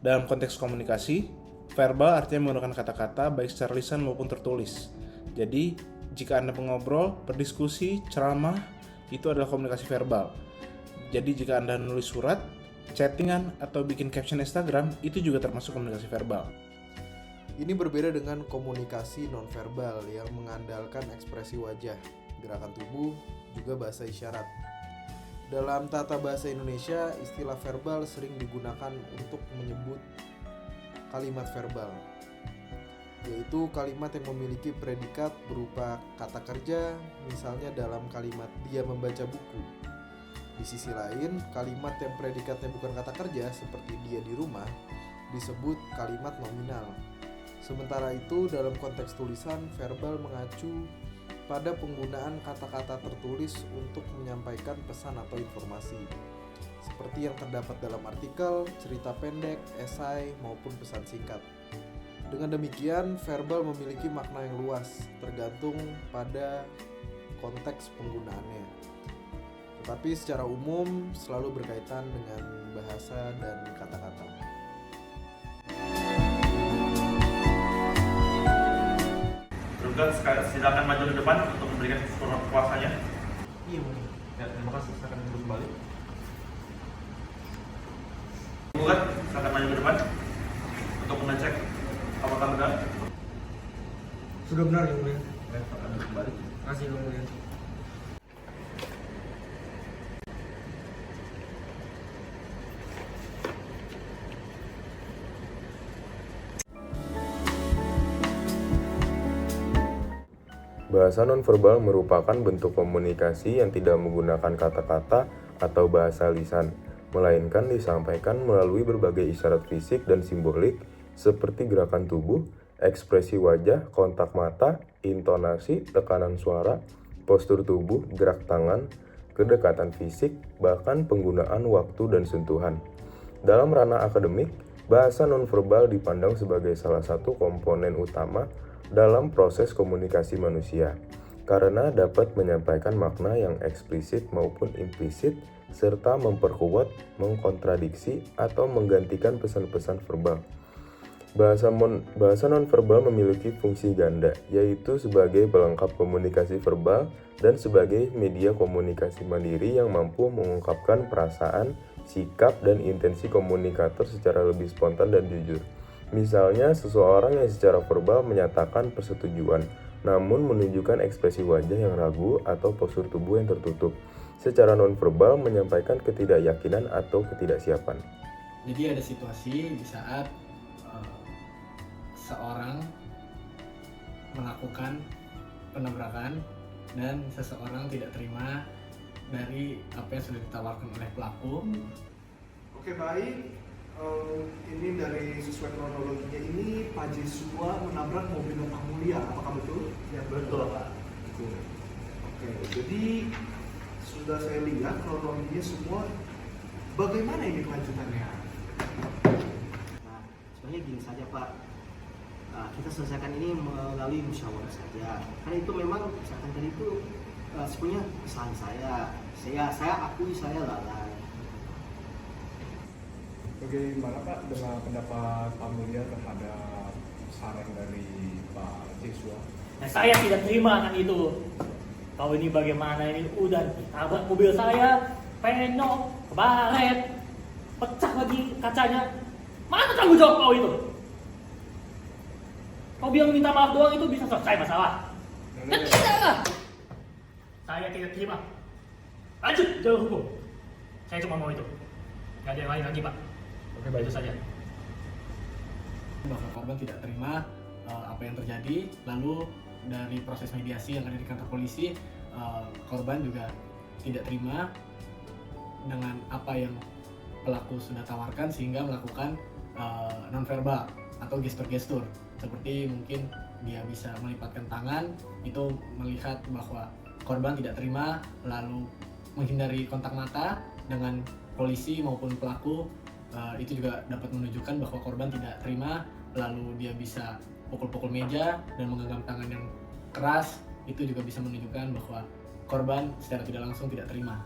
Dalam konteks komunikasi, verbal artinya menggunakan kata-kata baik secara lisan maupun tertulis. Jadi, jika Anda mengobrol, berdiskusi, ceramah, itu adalah komunikasi verbal. Jadi, jika Anda menulis surat, chattingan, atau bikin caption Instagram, itu juga termasuk komunikasi verbal. Ini berbeda dengan komunikasi nonverbal yang mengandalkan ekspresi wajah, gerakan tubuh, juga bahasa isyarat. Dalam tata bahasa Indonesia, istilah verbal sering digunakan untuk menyebut kalimat verbal, yaitu kalimat yang memiliki predikat berupa kata kerja, misalnya dalam kalimat dia membaca buku. Di sisi lain, kalimat yang predikatnya bukan kata kerja, seperti dia di rumah, disebut kalimat nominal. Sementara itu, dalam konteks tulisan, verbal mengacu pada penggunaan kata-kata tertulis untuk menyampaikan pesan atau informasi, seperti yang terdapat dalam artikel, cerita pendek, esai, maupun pesan singkat. Dengan demikian, verbal memiliki makna yang luas, tergantung pada konteks penggunaannya. Tetapi secara umum selalu berkaitan dengan bahasa dan kata-kata. Silakan maju ke depan untuk memberikan kuasanya. Iya, boleh. Ya, terima kasih. Silakan duduk kembali. Bukan, silakan maju ke depan untuk mengecek apakah benar. Sudah benar, Yang Mulia. Ya, silakan duduk kembali. Terima kasih, Yang Mulia. Bahasa nonverbal merupakan bentuk komunikasi yang tidak menggunakan kata-kata atau bahasa lisan, melainkan disampaikan melalui berbagai isyarat fisik dan simbolik seperti gerakan tubuh, ekspresi wajah, kontak mata, intonasi, tekanan suara, postur tubuh, gerak tangan, kedekatan fisik, bahkan penggunaan waktu dan sentuhan. Dalam ranah akademik, bahasa nonverbal dipandang sebagai salah satu komponen utama dalam proses komunikasi manusia, karena dapat menyampaikan makna yang eksplisit maupun implisit, serta memperkuat, mengkontradiksi, atau menggantikan pesan-pesan verbal. Bahasa nonverbal memiliki fungsi ganda, yaitu sebagai pelengkap komunikasi verbal dan sebagai media komunikasi mandiri yang mampu mengungkapkan perasaan, sikap, dan intensi komunikator secara lebih spontan dan jujur. Misalnya, seseorang yang secara verbal menyatakan persetujuan, namun menunjukkan ekspresi wajah yang ragu atau postur tubuh yang tertutup. Secara nonverbal menyampaikan ketidakyakinan atau ketidaksiapan. Jadi ada situasi di saat seorang melakukan penabrakan dan seseorang tidak terima dari apa yang sudah ditawarkan oleh pelaku. Oke, baik. Ini dari sesuai kronologinya ini Pak Jesua menabrak mobil Pak Mulia, apakah betul? Ya, betul, Pak. Betul. Oke, jadi sudah saya lihat kronologinya semua. Bagaimana ini kelanjutannya? Nah, sebenarnya gini saja, Pak. Kita selesaikan ini melalui musyawarah saja. Karena itu memang misalkan tadi itu sebenarnya kesalahan saya akui saya lalai. Bagaimana Pak dengan pendapat Pak Mulia terhadap saran dari Pak Jesua? Nah, saya tidak terima kan itu. Kau ini bagaimana ini? Udah tabrak mobil saya, penyok, kebaret, pecah lagi kacanya. Mana tanggung jawab kau itu? Kau bilang minta maaf doang itu bisa selesai masalah. Dan tidaklah. Saya tidak terima. Lanjut jalur hukum. Saya cuma mau itu. Gak ada yang lain lagi, Pak. Oke, baik, itu saja. Bahwa korban tidak terima apa yang terjadi, lalu dari proses mediasi yang ada di kantor polisi, korban juga tidak terima dengan apa yang pelaku sudah tawarkan sehingga melakukan nonverbal atau gestur-gestur, seperti mungkin dia bisa melipatkan tangan, itu melihat bahwa korban tidak terima, lalu menghindari kontak mata dengan polisi maupun pelaku. Itu juga dapat menunjukkan bahwa korban tidak terima, lalu dia bisa pukul-pukul meja dan menggenggam tangan yang keras. Itu juga bisa menunjukkan bahwa korban secara tidak langsung tidak terima.